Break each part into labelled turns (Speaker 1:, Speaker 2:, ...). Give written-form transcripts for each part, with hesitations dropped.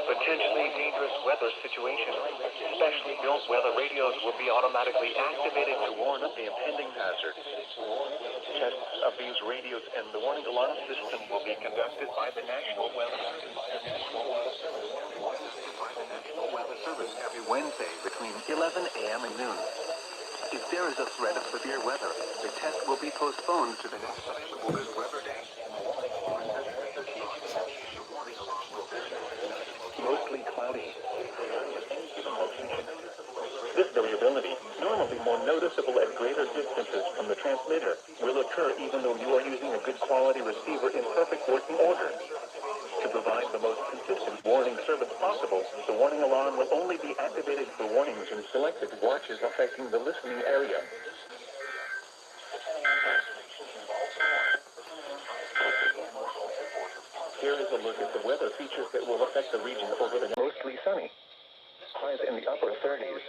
Speaker 1: potentially dangerous weather situations, specially built weather radios will be automatically activated to warn of the impending hazard. Tests of these radios and the warning alarm system will be conducted by the National Weather Service every Wednesday between 11 a.m. and noon. If there is a threat of severe weather, the test will be postponed to the next available good weather day. Mostly cloudy. This variability, normally more noticeable at greater distances from the transmitter, will occur even though you are using a good quality receiver in perfect working order. To provide the most consistent warning service possible, the warning alarm will only be activated for warnings in selected watches affecting the listening area. Here is a look at the weather features that will affect the region over the mostly sunny. Highs in the upper 30s.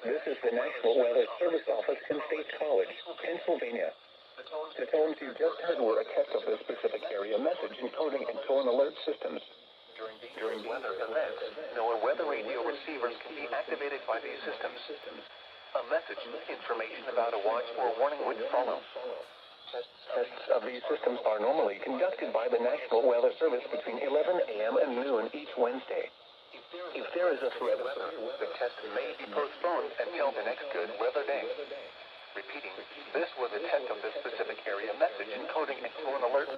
Speaker 1: This is the National Weather Service Office in State College, Pennsylvania. The tones you just heard were a test of the specific area message encoding and tone alert systems. During weather events, NOAA weather radio receivers can be activated by these systems. A message, information about a watch or warning would follow. Tests of these systems are normally conducted by the National Weather Service between 11 a.m. and noon each Wednesday. If there is a threat of weather, the test may be postponed until the next good weather day. Repeating, this was a test of the specific area message encoding and tone alert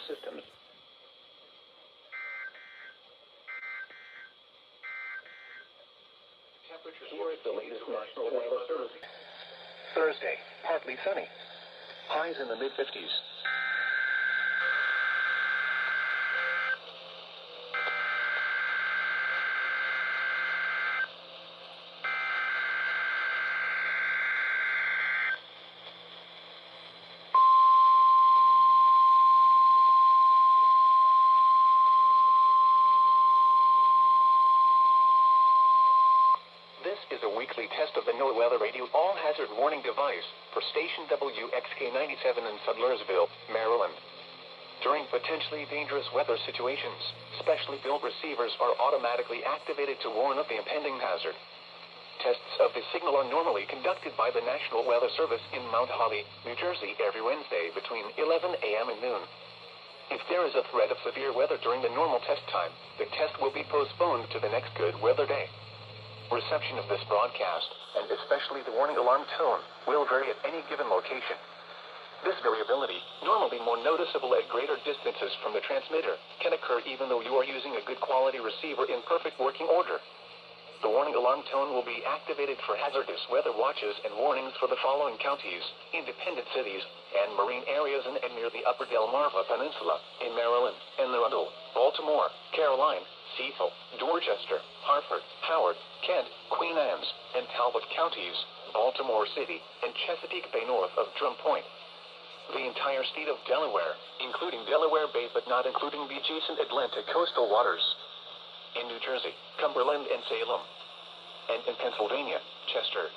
Speaker 1: systems. Here is the latest National Weather Service. Thursday, partly sunny. Highs in the mid-50s. This is a weekly test of the NOAA Weather Radio All-Hazard Warning Device for Station WXK-97 in Sudlersville, Maryland. During potentially dangerous weather situations, specially built receivers are automatically activated to warn of the impending hazard. Tests of the signal are normally conducted by the National Weather Service in Mount Holly, New Jersey every Wednesday between 11 a.m. and noon. If there is a threat of severe weather during the normal test time, the test will be postponed to the next good weather day. Reception of this broadcast, and especially the warning alarm tone, will vary at any given location. This variability, normally more noticeable at greater distances from the transmitter, can occur even though you are using a good quality receiver in perfect working order. The warning alarm tone will be activated for hazardous weather watches and warnings for the following counties, independent cities, and marine areas in and near the upper Delmarva Peninsula, in Maryland, Anne Arundel, Baltimore, Caroline, Cecil, Dorchester, Hartford, Howard, Kent, Queen Anne's, and Talbot counties, Baltimore City, and Chesapeake Bay north of Drum Point. The entire state of Delaware, including Delaware Bay but not including the adjacent Atlantic coastal waters. In New Jersey, Cumberland and Salem. And in Pennsylvania, Chester.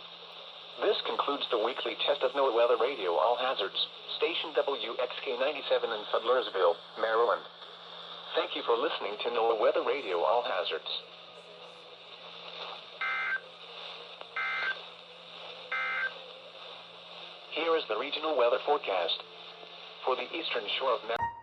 Speaker 1: This concludes the weekly test of NOAA Weather Radio All Hazards, Station WXK-97 in Sudlersville, Maryland. Thank you for listening to NOAA Weather Radio All Hazards. Here is the regional weather forecast for the eastern shore of Maryland.